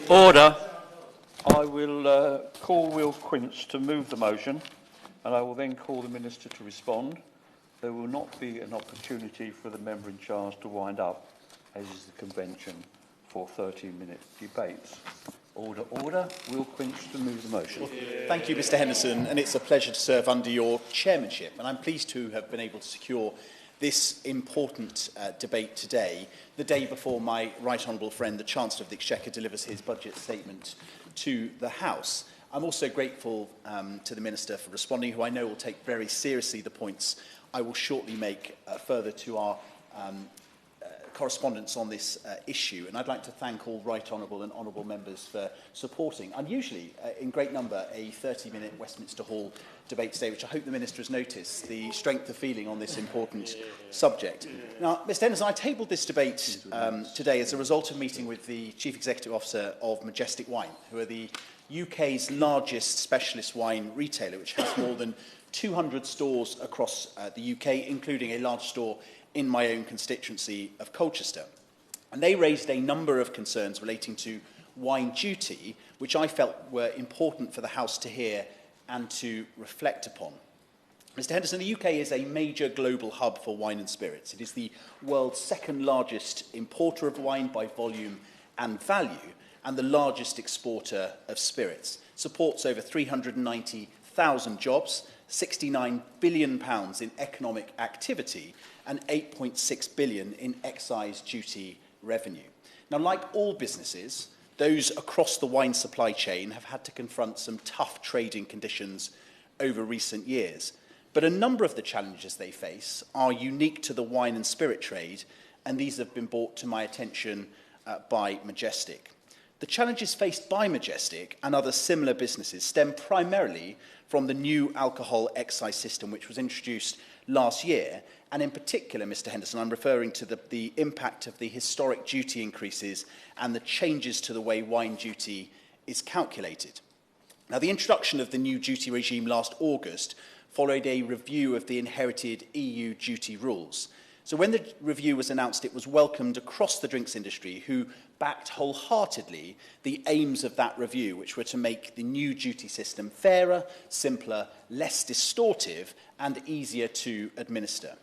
Order. I will call Will Quince to move the motion, and I will then call the Minister to respond. There will not be an opportunity for the member in charge to wind up, as is the convention for 30-minute debates. Order, order. Will Quince to move the motion. Well, thank you, Mr Henderson, and it's a pleasure to serve under your chairmanship. And I'm pleased to have been able to secure this important debate today, the day before my right honourable friend, the Chancellor of the Exchequer, delivers his budget statement to the House. I'm also grateful to the Minister for responding, who I know will take very seriously the points I will shortly make further to our correspondence on this issue. And I'd like to thank all right honourable and honourable members for supporting, unusually in great number, a 30-minute Westminster Hall debate today, which I hope the Minister has noticed the strength of feeling on this important subject. Now, Mr Henderson, I tabled this debate today as a result of meeting with the Chief Executive Officer of Majestic Wine, who are the UK's largest specialist wine retailer, which has more than 200 stores across the UK, including a large store in my own constituency of Colchester. And they raised a number of concerns relating to wine duty, which I felt were important for the House to hear and to reflect upon. Mr Henderson, the UK is a major global hub for wine and spirits. It is the world's second largest importer of wine by volume and value, and the largest exporter of spirits. Supports over 390,000 jobs, £69 billion in economic activity, and £8.6 billion in excise duty revenue. Now, like all businesses, those across the wine supply chain have had to confront some tough trading conditions over recent years. But a number of the challenges they face are unique to the wine and spirit trade, and these have been brought to my attention by Majestic. The challenges faced by Majestic and other similar businesses stem primarily from the new alcohol excise system, which was introduced last year. And in particular, Mr Henderson, I'm referring to the impact of the historic duty increases and the changes to the way wine duty is calculated. Now, the introduction of the new duty regime last August followed a review of the inherited EU duty rules. So when the review was announced, it was welcomed across the drinks industry, who backed wholeheartedly the aims of that review, which were to make the new duty system fairer, simpler, less distortive, and easier to administer.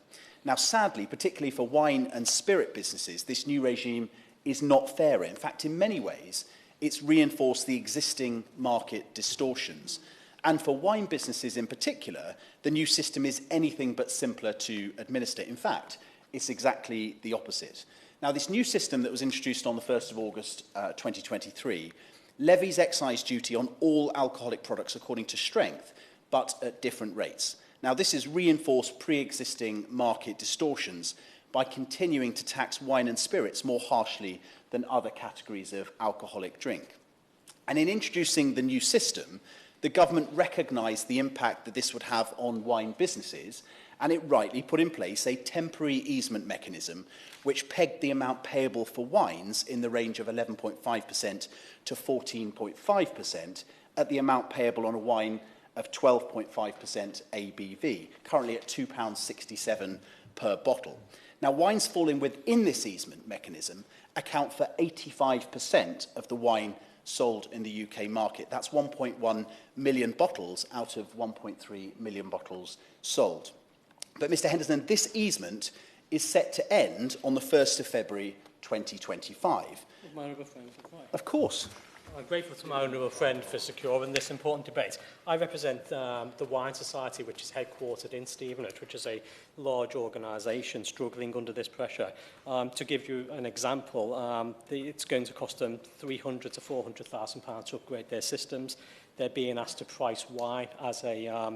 Now, sadly, particularly for wine and spirit businesses, this new regime is not fairer. In fact, in many ways, it's reinforced the existing market distortions. And for wine businesses in particular, the new system is anything but simpler to administer. In fact, it's exactly the opposite. Now, this new system that was introduced on the 1st of August 2023 levies excise duty on all alcoholic products according to strength, but at different rates. Now, this has reinforced pre-existing market distortions by continuing to tax wine and spirits more harshly than other categories of alcoholic drink. And in introducing the new system, the government recognised the impact that this would have on wine businesses, and it rightly put in place a temporary easement mechanism which pegged the amount payable for wines in the range of 11.5% to 14.5% at the amount payable on a wine of 12.5% ABV, currently at £2.67 per bottle. Now, wines falling within this easement mechanism account for 85% of the wine sold in the UK market. That's 1.1 million bottles out of 1.3 million bottles sold. But, Mr Henderson, this easement is set to end on the 1st of February 2025. My honourable friend, of course. I'm grateful to my honourable friend for securing this important debate. I represent the Wine Society, which is headquartered in Stevenage, which is a large organisation struggling under this pressure. To give you an example, it's going to cost them £300,000 to £400,000 to upgrade their systems. They're being asked to price wine as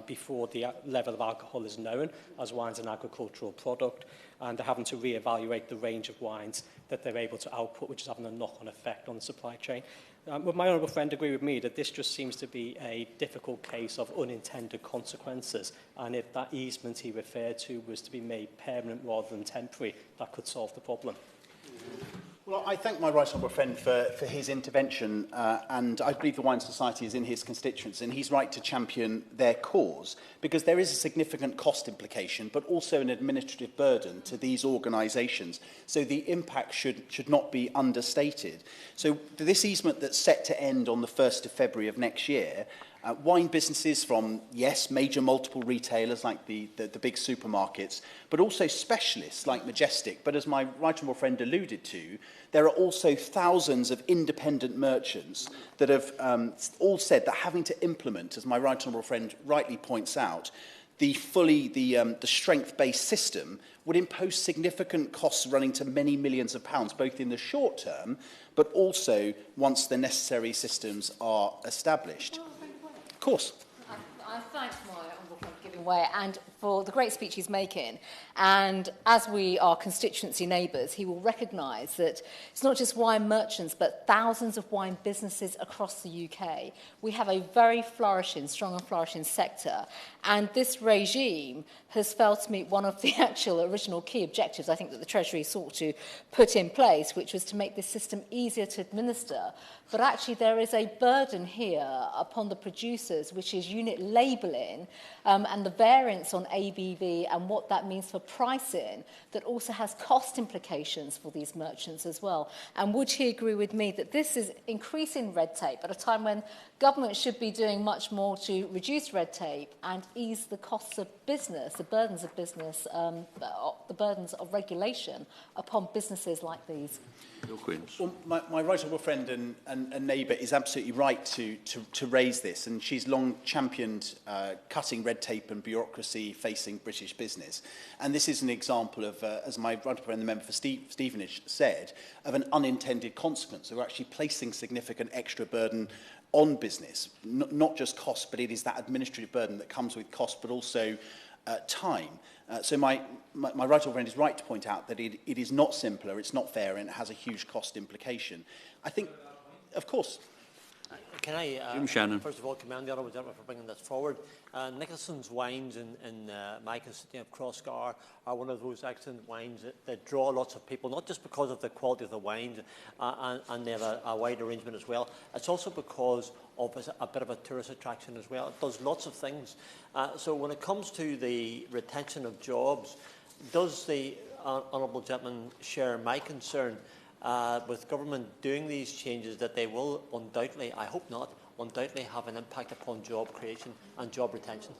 before the level of alcohol is known, as wine's an agricultural product, and they're having to reevaluate the range of wines that they're able to output, which is having a knock-on effect on the supply chain. Would my honourable friend agree with me that this just seems to be a difficult case of unintended consequences, and if that easement he referred to was to be made permanent rather than temporary, that could solve the problem? Well, I thank my right honourable friend for his intervention, and I believe the Wine Society is in his constituents, and he's right to champion their cause, because there is a significant cost implication, but also an administrative burden to these organisations. So the impact should not be understated. So this easement that's set to end on the 1st of February of next year, wine businesses from, yes, major multiple retailers like the big supermarkets, but also specialists like Majestic. But as my right honourable friend alluded to, there are also thousands of independent merchants that have all said that having to implement, as my right honourable friend rightly points out, the strength-based system would impose significant costs running to many millions of pounds, both in the short term, but also once the necessary systems are established. Of course. I thank my honourable friend for giving way and for the great speech he's making. And as we are constituency neighbours, he will recognise that it's not just wine merchants, but thousands of wine businesses across the UK. We have a very flourishing, strong and flourishing sector. And this regime has failed to meet one of the actual original key objectives, I think, that the Treasury sought to put in place, which was to make this system easier to administer. But actually there is a burden here upon the producers, which is unit labelling and the variance on ABV and what that means for pricing, that also has cost implications for these merchants as well. And would he agree with me that this is increasing red tape at a time when government should be doing much more to reduce red tape and ease the costs of business, the burdens of business, the burdens of regulation upon businesses like these? Well, my right honourable friend and neighbour is absolutely right to raise this, and she's long championed cutting red tape and bureaucracy facing British business. And this is an example of, as my right honourable friend, the member for Stevenage, said, of an unintended consequence. We're actually placing significant extra burden on business, not just cost, but it is that administrative burden that comes with cost, but also time. So my right honourable friend is right to point out that it is not simpler, it's not fair, and it has a huge cost implication. I think, of course. Can I, first of all, commend the honourable gentleman for bringing this forward. Nicholson's wines in my constituency of Crossgar are one of those excellent wines that draw lots of people, not just because of the quality of the wines, and they have a wide arrangement as well. It's also because of a bit of a tourist attraction as well. It does lots of things. So when it comes to the retention of jobs, does the honourable gentleman share my concern with government doing these changes, that they will undoubtedly, I hope not, undoubtedly have an impact upon job creation and job retention?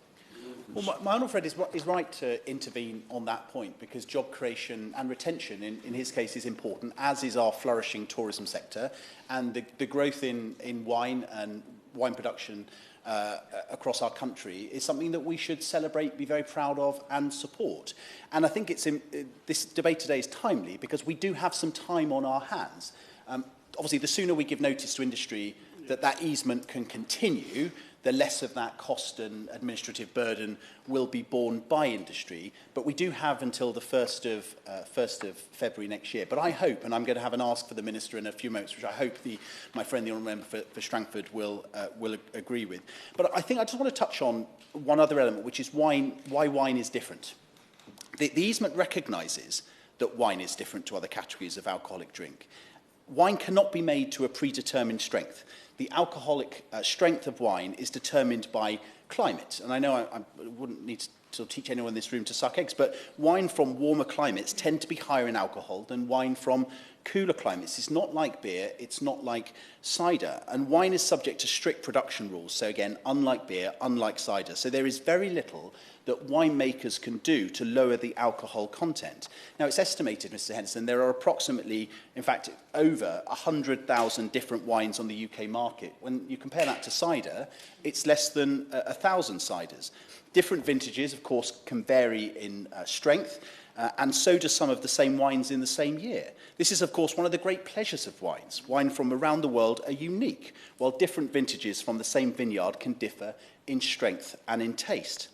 Well, my honourable friend is right to intervene on that point, because job creation and retention, in his case, is important, as is our flourishing tourism sector, and the growth in wine and wine production across our country is something that we should celebrate, be very proud of and support. And I think this debate today is timely because we do have some time on our hands. Obviously, the sooner we give notice to industry that easement can continue, the less of that cost and administrative burden will be borne by industry. But we do have until the 1st of February next year. But I hope, and I'm going to have an ask for the Minister in a few moments, which I hope my friend, the Honourable Member for Strangford, will agree with. But I think I just want to touch on one other element, which is why wine is different. The easement recognises that wine is different to other categories of alcoholic drink. Wine cannot be made to a predetermined strength. The alcoholic strength of wine is determined by climate. And I know I wouldn't need to teach anyone in this room to suck eggs, but wine from warmer climates tend to be higher in alcohol than wine from cooler climates. It's not like beer, it's not like cider. And wine is subject to strict production rules. So again, unlike beer, unlike cider. So there is very little that winemakers can do to lower the alcohol content. Now, it's estimated, Mr. Henderson, there are approximately, in fact, over 100,000 different wines on the UK market. When you compare that to cider, it's less than 1,000 ciders. Different vintages, of course, can vary in strength, and so do some of the same wines in the same year. This is, of course, one of the great pleasures of wines. Wine from around the world are unique, while different vintages from the same vineyard can differ in strength and in taste.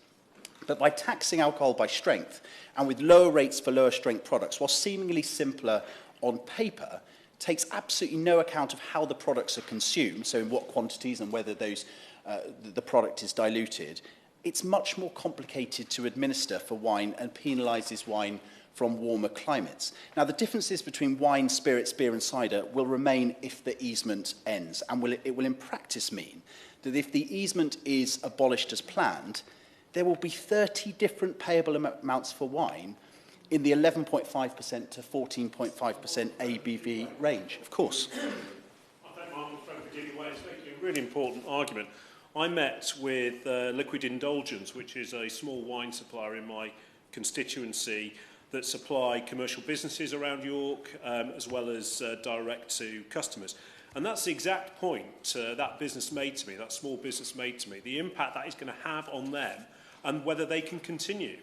But by taxing alcohol by strength, and with lower rates for lower strength products, while seemingly simpler on paper, takes absolutely no account of how the products are consumed, so in what quantities and whether the product is diluted. It's much more complicated to administer for wine and penalises wine from warmer climates. Now, the differences between wine, spirits, beer and cider will remain if the easement ends, and it will in practice mean that if the easement is abolished as planned, there will be 30 different payable amounts for wine in the 11.5% to 14.5% ABV range. Of course. I thank my friend for giving way. It's making a really important argument. I met with Liquid Indulgence, which is a small wine supplier in my constituency that supply commercial businesses around York, as well as direct to customers. And that's the exact point that business made to me, that small business made to me, the impact that is going to have on them and whether they can continue.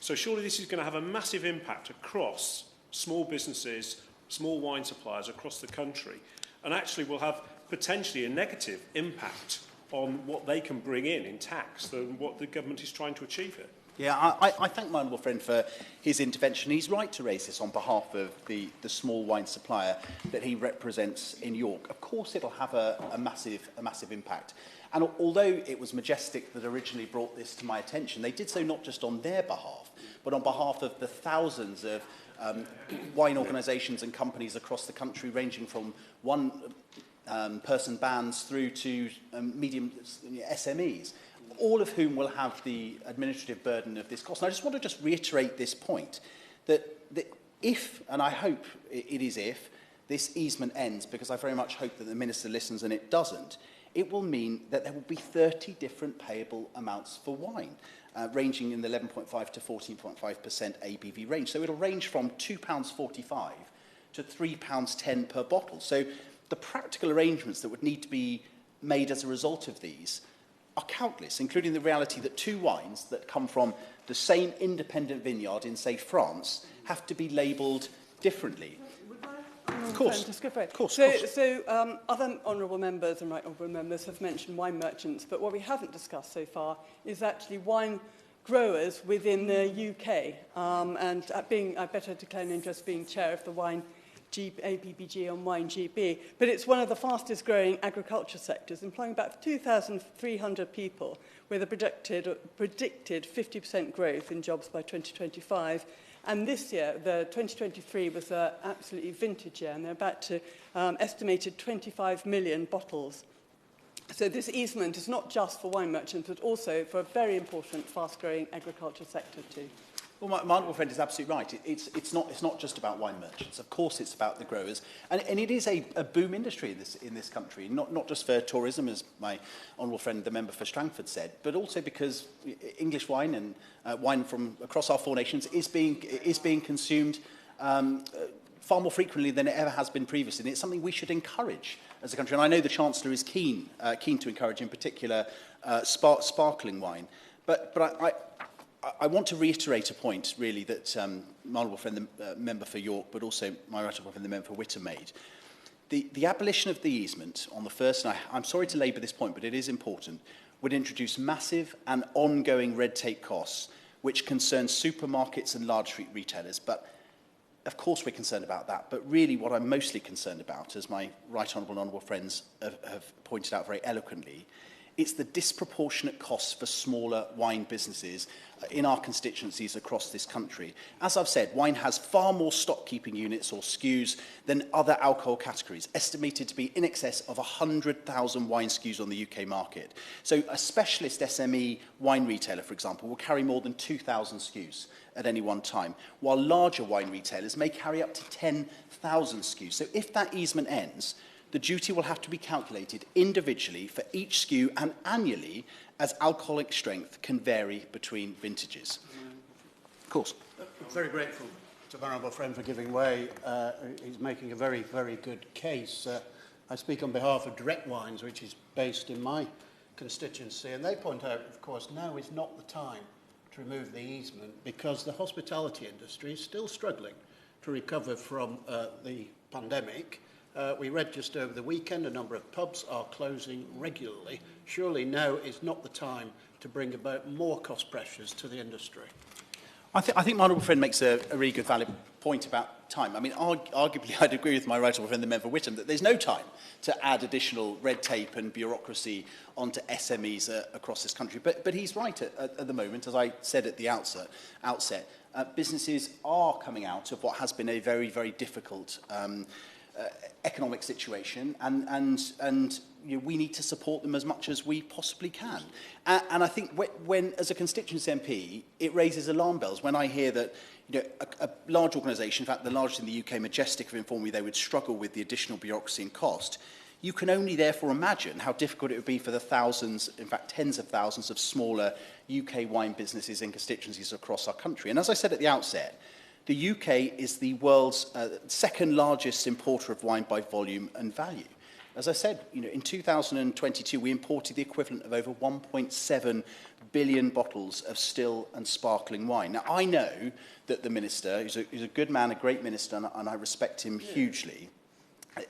So surely this is going to have a massive impact across small businesses, small wine suppliers across the country, and actually will have potentially a negative impact on what they can bring in tax than what the government is trying to achieve here. Yeah, I thank my honourable friend for his intervention. He's right to raise this on behalf of the small wine supplier that he represents in York. Of course, it'll have a massive impact. And although it was Majestic that originally brought this to my attention, they did so not just on their behalf, but on behalf of the thousands of wine organisations and companies across the country, ranging from one-person bands through to medium SMEs, all of whom will have the administrative burden of this cost. And I just want to reiterate this point, that if, and I hope it is if, this easement ends, because I very much hope that the Minister listens and it doesn't, it will mean that there will be 30 different payable amounts for wine, ranging in the 11.5 to 14.5% ABV range. So it'll range from £2.45 to £3.10 per bottle. So the practical arrangements that would need to be made as a result of these are countless, including the reality that two wines that come from the same independent vineyard in, say, France, have to be labelled differently. Of course. Just go for it. Of course. So other honourable members and right honourable members have mentioned wine merchants, but what we haven't discussed so far is actually wine growers within the UK. And I better declare an interest being chair of the wine ABBG on Wine GB, but it's one of the fastest growing agriculture sectors, employing about 2,300 people with a predicted 50% growth in jobs by 2025. And this year, the 2023 was an absolutely vintage year, and they're about to estimated 25 million bottles. So this easement is not just for wine merchants, but also for a very important fast-growing agriculture sector too. Well, my honourable friend is absolutely right. It's not just about wine merchants. Of course, it's about the growers, and it is a boom industry in this country. Not just for tourism, as my honourable friend, the member for Strangford, said, but also because English wine and wine from across our four nations is being consumed far more frequently than it ever has been previously. And it's something we should encourage as a country. And I know the Chancellor is keen to encourage, in particular, sparkling wine. But I want to reiterate a point, really, that my honourable friend, the member for York, but also my right honourable friend, the member for Whittam, made. The abolition of the easement on the first, and I'm sorry to labour this point, but it is important, would introduce massive and ongoing red tape costs, which concern supermarkets and large street retailers. But of course we're concerned about that, but really what I'm mostly concerned about, as my right honourable and honourable friends have pointed out very eloquently, it's the disproportionate costs for smaller wine businesses in our constituencies across this country. As I've said, wine has far more stock-keeping units or SKUs than other alcohol categories, estimated to be in excess of 100,000 wine SKUs on the UK market. So a specialist SME wine retailer, for example, will carry more than 2,000 SKUs at any one time, while larger wine retailers may carry up to 10,000 SKUs. So if that easement ends, the duty will have to be calculated individually for each SKU and annually, as alcoholic strength can vary between vintages. Of course. I'm very grateful to my honourable friend for giving way. He's making a very, very good case. I speak on behalf of Direct Wines, which is based in my constituency, and they point out, of course, now is not the time to remove the easement because the hospitality industry is still struggling to recover from the pandemic. We read just over the weekend a number of pubs are closing regularly. Surely now is not the time to bring about more cost pressures to the industry. I think my honourable friend makes a really good, valid point about time. I mean, arguably, I'd agree with my right honourable friend, the member for Whittam, that there's no time to add additional red tape and bureaucracy onto SMEs across this country. But he's right at the moment, as I said at the outset. Businesses are coming out of what has been a very, very difficult economic situation, and you know, we need to support them as much as we possibly can. And I think when, as a constituency MP, it raises alarm bells when I hear that, you know, a large organisation, in fact the largest in the UK, Majestic, have informed me they would struggle with the additional bureaucracy and cost. You can only therefore imagine how difficult it would be for the thousands, in fact tens of thousands of smaller UK wine businesses in constituencies across our country. And as I said at the outset, the UK is the world's second largest importer of wine by volume and value. As I said, you know, in 2022, we imported the equivalent of over 1.7 billion bottles of still and sparkling wine. Now, I know that the minister, who's a good man, a great minister, and I respect him hugely,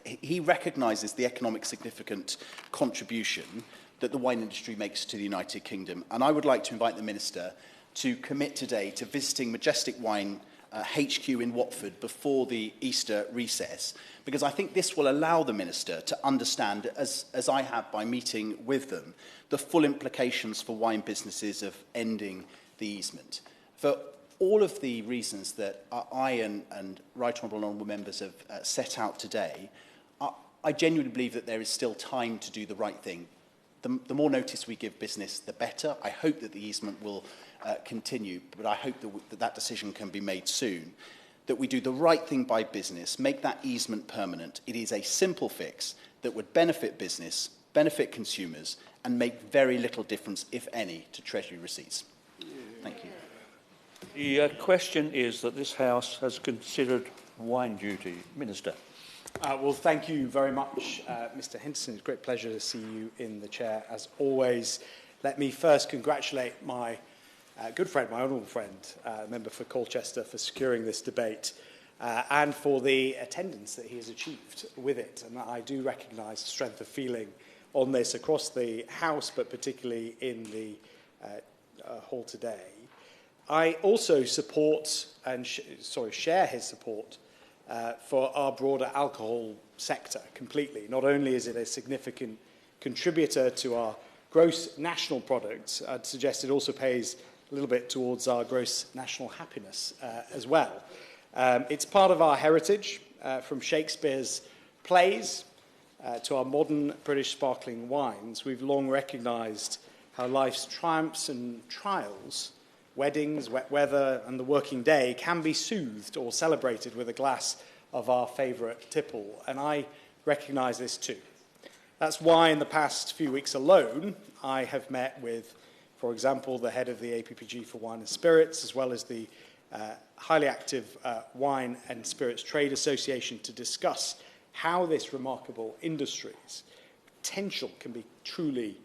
he recognises the economic significant contribution that the wine industry makes to the United Kingdom. And I would like to invite the minister to commit today to visiting Majestic Wine HQ in Watford before the Easter recess, because I think this will allow the minister to understand, as I have by meeting with them, the full implications for wine businesses of ending the easement. For all of the reasons that I and Right Honourable members have set out today, I genuinely believe that there is still time to do the right thing. The more notice we give business, the better. I hope that the easement will continue, but I hope that decision can be made soon. That we do the right thing by business, make that easement permanent. It is a simple fix that would benefit business, benefit consumers, and make very little difference, if any, to Treasury receipts. Thank you. The question is that this House has considered wine duty. Minister. Well, thank you very much, Mr. Henderson. It's a great pleasure to see you in the chair, as always. Let me first congratulate my good friend, my honourable friend, member for Colchester, for securing this debate and for the attendance that he has achieved with it. And I do recognise the strength of feeling on this across the House, but particularly in the hall today. I also support and share his support for our broader alcohol sector completely. Not only is it a significant contributor to our gross national product, I'd suggest it also pays a little bit towards our gross national happiness as well. It's part of our heritage, from Shakespeare's plays to our modern British sparkling wines. We've long recognised how life's triumphs and trials, weddings, wet weather, and the working day can be soothed or celebrated with a glass of our favourite tipple, and I recognise this too. That's why in the past few weeks alone, I have met with, for example, the head of the APPG for Wine and Spirits, as well as the highly active Wine and Spirits Trade Association, to discuss how this remarkable industry's potential can be truly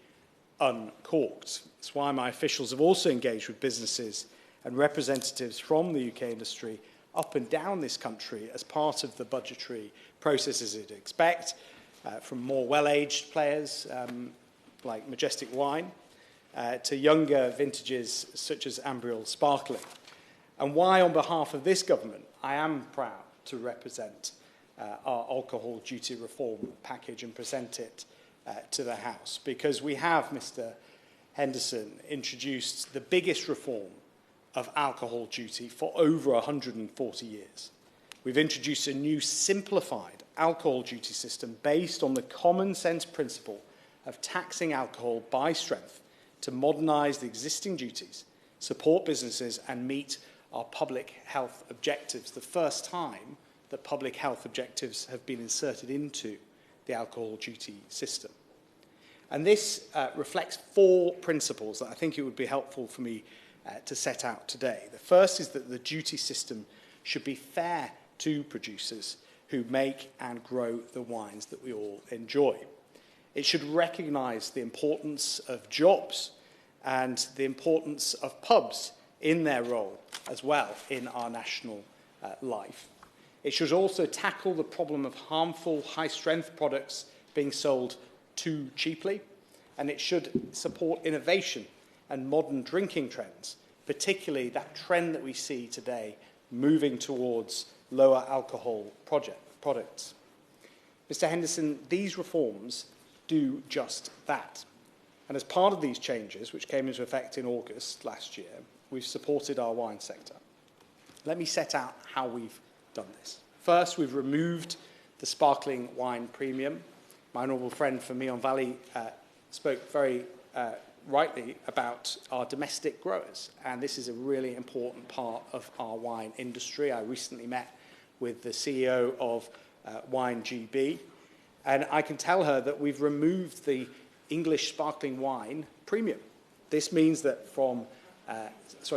uncorked. That's why my officials have also engaged with businesses and representatives from the UK industry up and down this country as part of the budgetary processes you'd expect, from more well-aged players like Majestic Wine to younger vintages such as Ambriel Sparkling. And why, on behalf of this government, I am proud to represent our alcohol duty reform package and present it to the House, because we have, Mr. Henderson, introduced the biggest reform of alcohol duty for over 140 years. We've introduced a new simplified alcohol duty system based on the common sense principle of taxing alcohol by strength to modernise the existing duties, support businesses and meet our public health objectives, the first time that public health objectives have been inserted into the alcohol duty system. And this reflects four principles that I think it would be helpful for me to set out today. The first is that the duty system should be fair to producers who make and grow the wines that we all enjoy. It should recognise the importance of jobs and the importance of pubs in their role as well in our national life. It should also tackle the problem of harmful high-strength products being sold too cheaply, and it should support innovation and modern drinking trends, particularly that trend that we see today moving towards lower alcohol products. Mr. Henderson, these reforms do just that. And as part of these changes, which came into effect in August last year, we've supported our wine sector. Let me set out how we've done this. First, we've removed the sparkling wine premium. My honourable friend from Meon Valley spoke very rightly about our domestic growers, and this is a really important part of our wine industry. I recently met with the CEO of Wine GB, and I can tell her that we've removed the English sparkling wine premium. This means that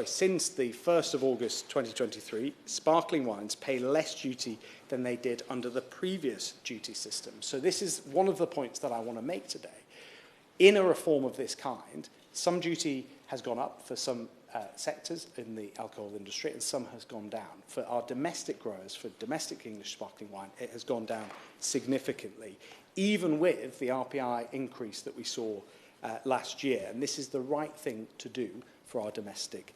since the 1st of August 2023, sparkling wines pay less duty than they did under the previous duty system. So this is one of the points that I want to make today. In a reform of this kind, some duty has gone up for some sectors in the alcohol industry, and some has gone down. For our domestic growers, for domestic English sparkling wine, it has gone down significantly, even with the RPI increase that we saw last year. And this is the right thing to do for our domestic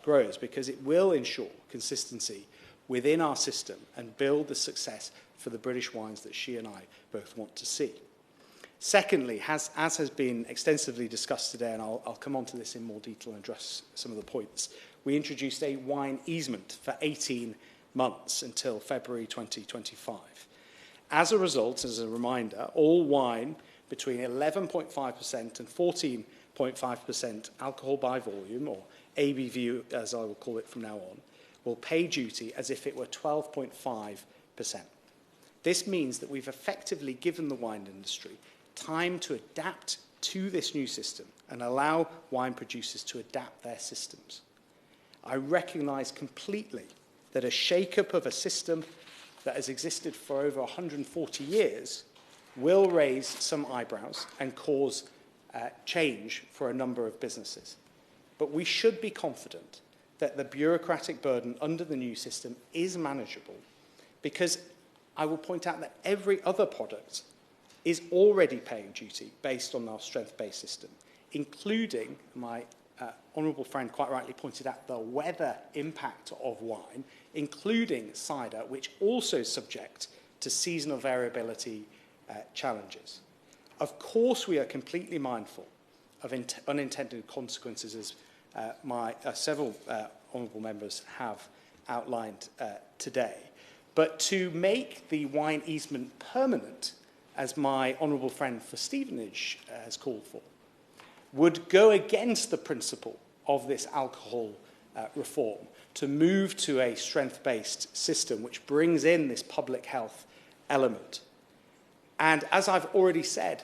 growers, because it will ensure consistency within our system and build the success for the British wines that she and I both want to see. Secondly, as has been extensively discussed today, and I'll come on to this in more detail and address some of the points, we introduced a wine easement for 18 months until February 2025. As a result, as a reminder, all wine between 11.5% and 14.5% alcohol by volume, or ABV as I will call it from now on, will pay duty as if it were 12.5%. This means that we've effectively given the wine industry time to adapt to this new system and allow wine producers to adapt their systems. I recognise completely that a shake-up of a system that has existed for over 140 years will raise some eyebrows and cause change for a number of businesses. But we should be confident that the bureaucratic burden under the new system is manageable, because I will point out that every other product is already paying duty based on our strength-based system, including, my honourable friend quite rightly pointed out, the weather impact of wine, including cider, which also is subject to seasonal variability challenges. Of course, we are completely mindful of unintended consequences, as several honourable members have outlined today. But to make the wine easement permanent, as my honourable friend for Stevenage has called for, would go against the principle of this alcohol reform to move to a strength-based system which brings in this public health element. And as I've already said,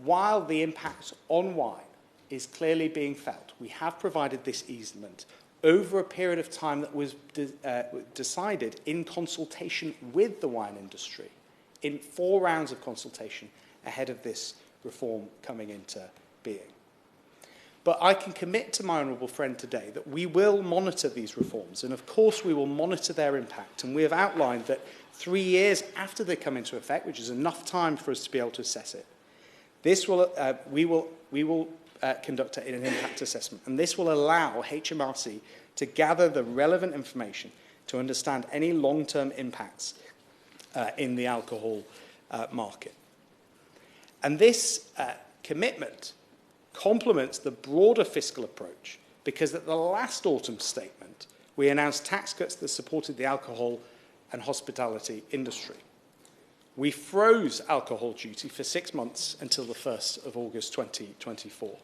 while the impact on wine is clearly being felt, we have provided this easement over a period of time that was decided in consultation with the wine industry, in 4 rounds of consultation ahead of this reform coming into being. But I can commit to my honourable friend today that we will monitor these reforms, and of course we will monitor their impact, and we have outlined that 3 years after they come into effect, which is enough time for us to be able to assess it, we will conduct an impact assessment, and this will allow HMRC to gather the relevant information to understand any long-term impacts in the alcohol market. And this commitment complements the broader fiscal approach, because at the last autumn statement, we announced tax cuts that supported the alcohol and hospitality industry. We froze alcohol duty for 6 months until the 1st of August 2024.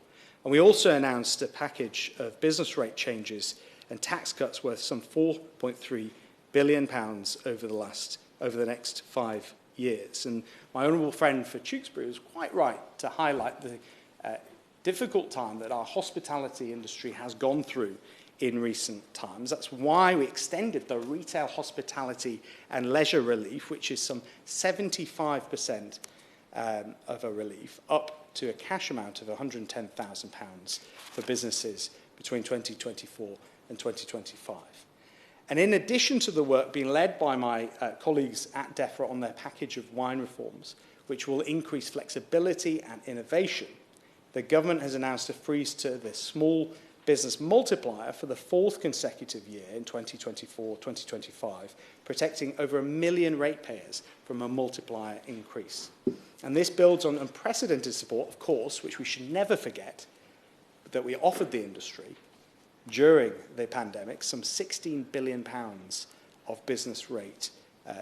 And we also announced a package of business rate changes and tax cuts worth some £4.3 billion over the next 5 years. And my honourable friend for Tewkesbury was quite right to highlight the difficult time that our hospitality industry has gone through in recent times. That's why we extended the retail hospitality and leisure relief, which is some 75% of a relief, up to a cash amount of £110,000 for businesses between 2024 and 2025. And in addition to the work being led by my colleagues at DEFRA on their package of wine reforms, which will increase flexibility and innovation, the government has announced a freeze to the small business multiplier for the fourth consecutive year in 2024-2025, protecting over 1 million ratepayers from a multiplier increase. And this builds on unprecedented support, of course, which we should never forget, that we offered the industry during the pandemic, some £16 billion of business rate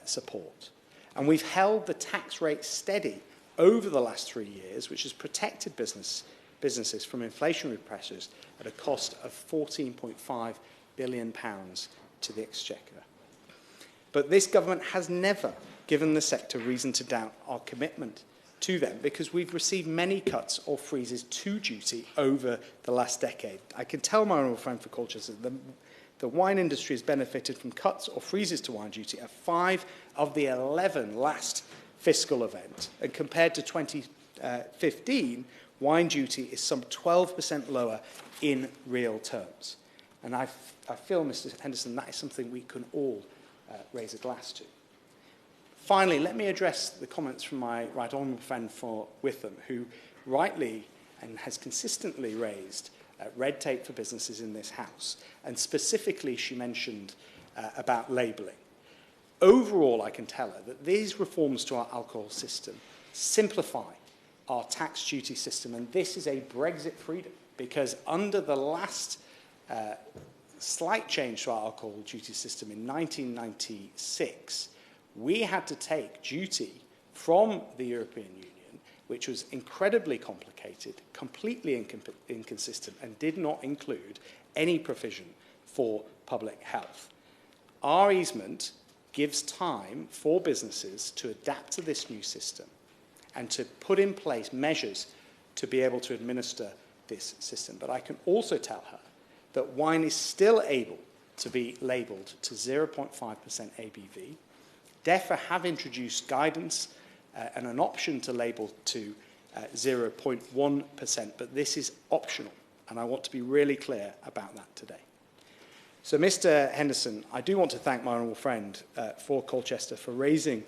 support. And we've held the tax rate steady over the last 3 years, which has protected businesses from inflationary pressures at a cost of £14.5 billion to the Exchequer. But this government has never given the sector reason to doubt our commitment to them, because we've received many cuts or freezes to duty over the last decade. I can tell my honourable friend for Colchester that the wine industry has benefited from cuts or freezes to wine duty at 5 of the 11 last fiscal event. And compared to 2015, wine duty is some 12% lower in real terms. And I feel, Mr. Henderson, that is something we can all raise a glass to. Finally, let me address the comments from my right honourable friend for Witham, who rightly and has consistently raised red tape for businesses in this House. And specifically, she mentioned about labelling. Overall, I can tell her that these reforms to our alcohol system simplify our tax duty system, and this is a Brexit freedom, because under the last slight change to our alcohol duty system in 1996, we had to take duty from the European Union, which was incredibly complicated, completely inconsistent, and did not include any provision for public health. Our easement gives time for businesses to adapt to this new system and to put in place measures to be able to administer this system. But I can also tell her that wine is still able to be labelled to 0.5% ABV. DEFRA have introduced guidance and an option to label to 0.1%, but this is optional, and I want to be really clear about that today. So, Mr. Henderson, I do want to thank my honourable friend for Colchester for raising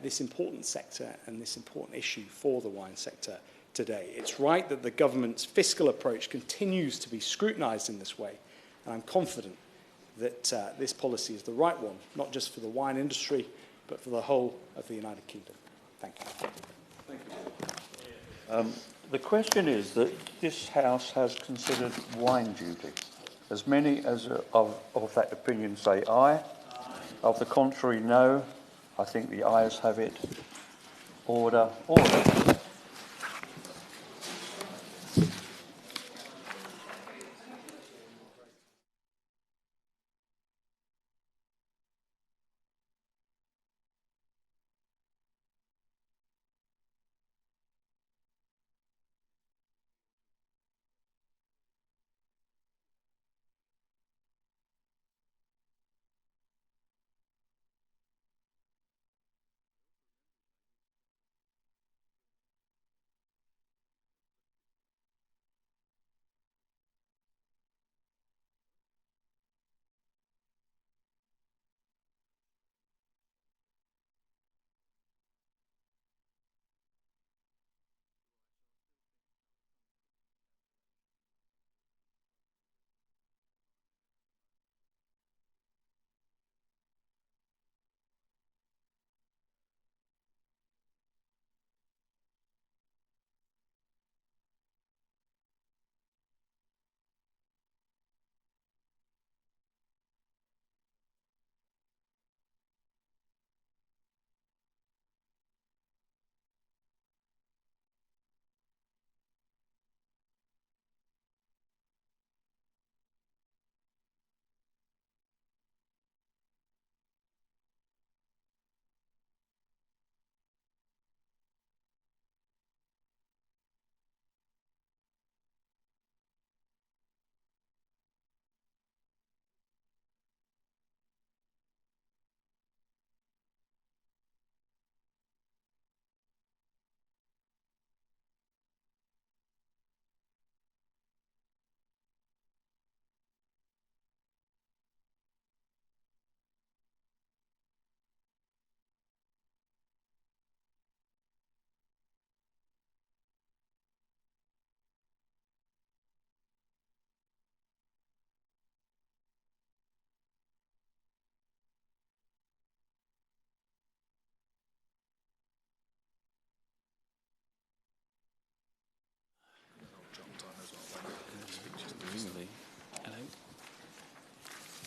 this important sector and this important issue for the wine sector today. It's right that the government's fiscal approach continues to be scrutinised in this way, and I'm confident that this policy is the right one, not just for the wine industry, but for the whole of the United Kingdom. Thank you. Thank you. The question is that this House has considered wine duty. As many as of that opinion say aye. Of the contrary, no. I think the ayes have it. Order, order.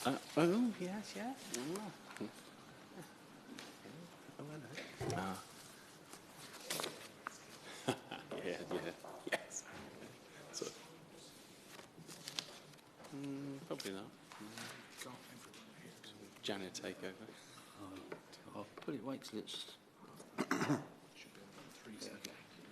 Oh, yes, yes. Oh, hello. Ah. Yeah, yes. So, probably not. Janet take over. I'll put it, wait till it's